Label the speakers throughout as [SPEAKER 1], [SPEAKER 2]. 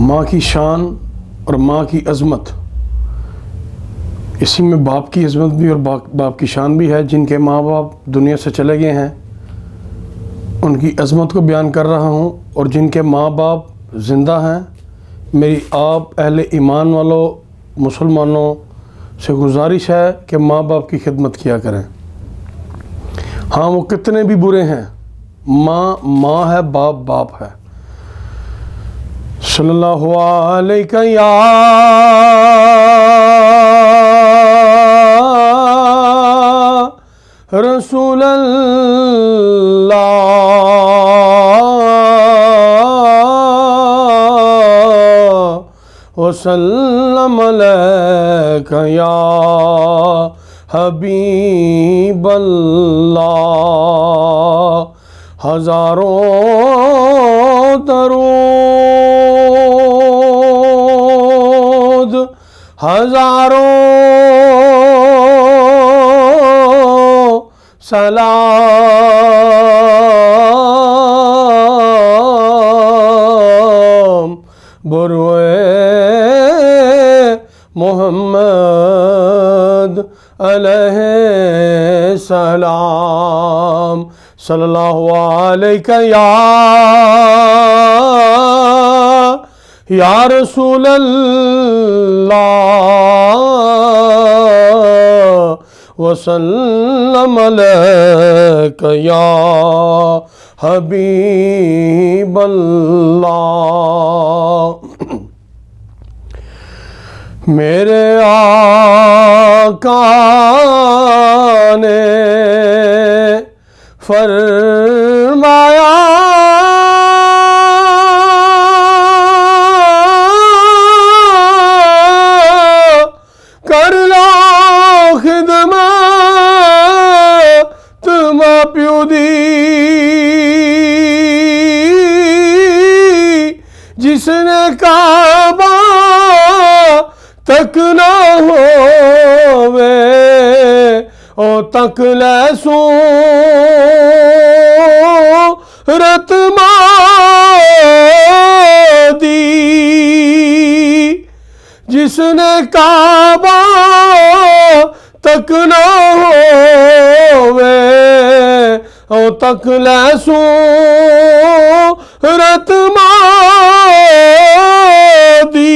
[SPEAKER 1] माँ की शान और माँ की अज़मत, इसी में बाप की अज़मत भी और बाप की शान भी है। जिनके माँ बाप दुनिया से चले गए हैं उनकी अज़मत को बयान कर रहा हूँ, और जिनके माँ बाप ज़िंदा हैं, मेरी आप अहले ईमान वालों मुसलमानों से गुजारिश है कि माँ बाप की खिदमत किया करें। हाँ, वो कितने भी बुरे हैं, माँ माँ है, बाप बाप है। सल्लल्लाहु अलैहि या रसूल अल्लाह वसल्लम अलैका या हबीब अल्लाह। हज़ारों दरूद, हज़ारों सलाम बरुए मोहम्मद अलैहि सलाम। सल्लल्लाहु अलैहि या रसूल अल्लाह वसल्लम अलैका या हबीब अल्लाह। मेरे आका ने फरमाया कर लो खिदमत मां प्यो दी, जिसने काबा तक ना होवे ओ तक ले सूरत दी, जिसने काबा तक ना होवे ओ तक ले सूरत दी।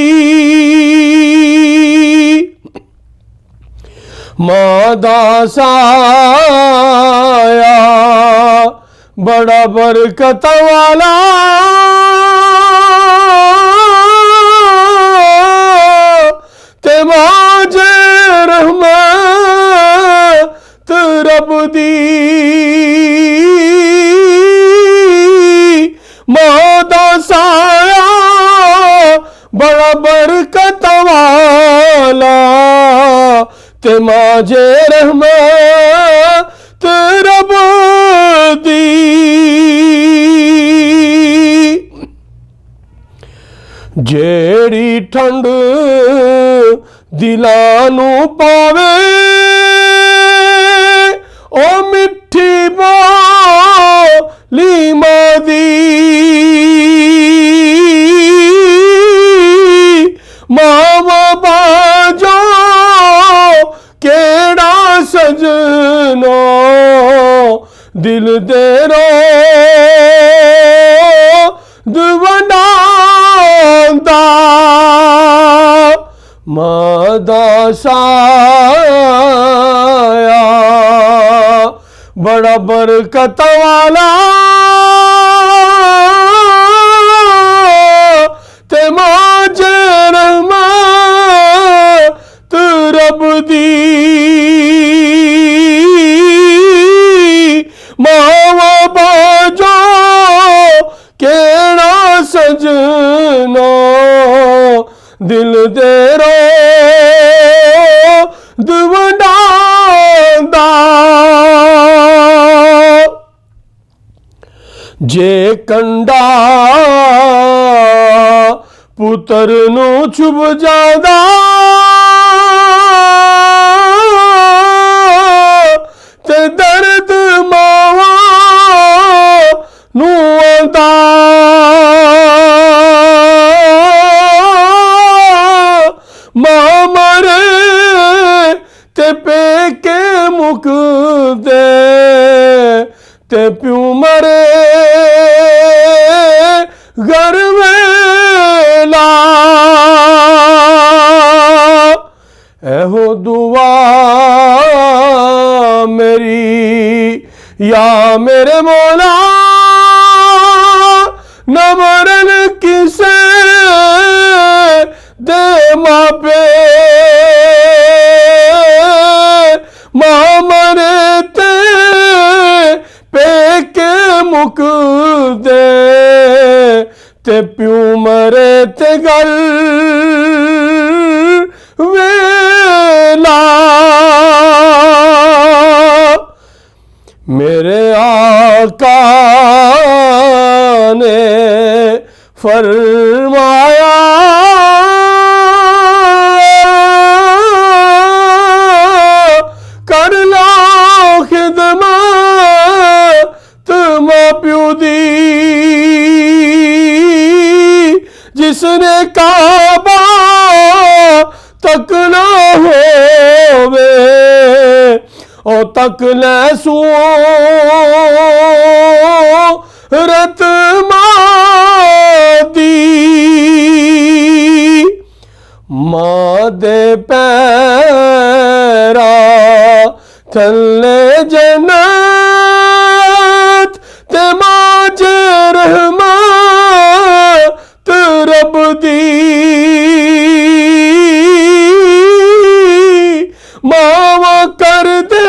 [SPEAKER 1] मादा साया बड़ा बरकत वाला, ते माजे रहमत रब दी। मादा साया बड़ा बरकत वाला, ते माजे रहमत रब दी। जेड़ी ठंड दिलां नू पावे ओ मिठी बोली मां दी। मावा बाजो केड़ा सजनो दिल दे रोद वंडांदा। मादा साया बड़ा बरकत वाला, ते माजे रहमत रब दी। मावा बाजो केड़ा सजनो दिल दे रोद वंडांदा। जे कंडा पुत्र नू चुभ जादा, ते दर्द मावा नू आंदा। दे ते प्यू मरे घर वेला एहो दुआ मेरी या मेरे मौला न मरन किसे दे मापे मां मरे पेके मुक दे ते प्यू मरे ते गल वेला मेरे आका ने फरमाया कर लो खिदमत मां प्यू दी जिसने काबा तक ना होवे ओ तक ले सूरत मादी मां दे पैरा थल्ले जन्नत ते मां रहमत रब दी मावा कर दे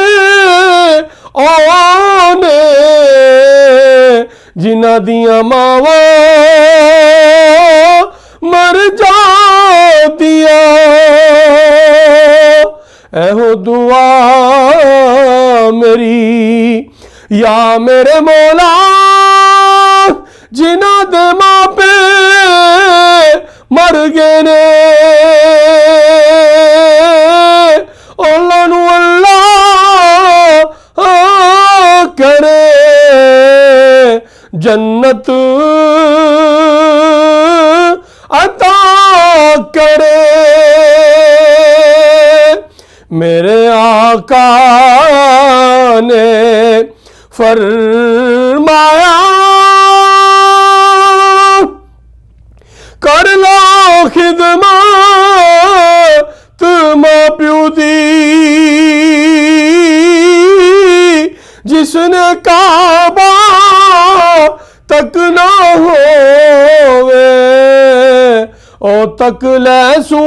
[SPEAKER 1] ओने जिन्हां दियां मावा मर जादियां एहो दुआ मेरी या मेरे मौला जिन्हां दे मापे मर गए ने अल्लाह नू अल्लाह करे जन्नत अता करे मेरे आका ने फरमाया कर लो खिदमत मां प्यू दी जिसने काबा तक ना होवे ओ तक ले सो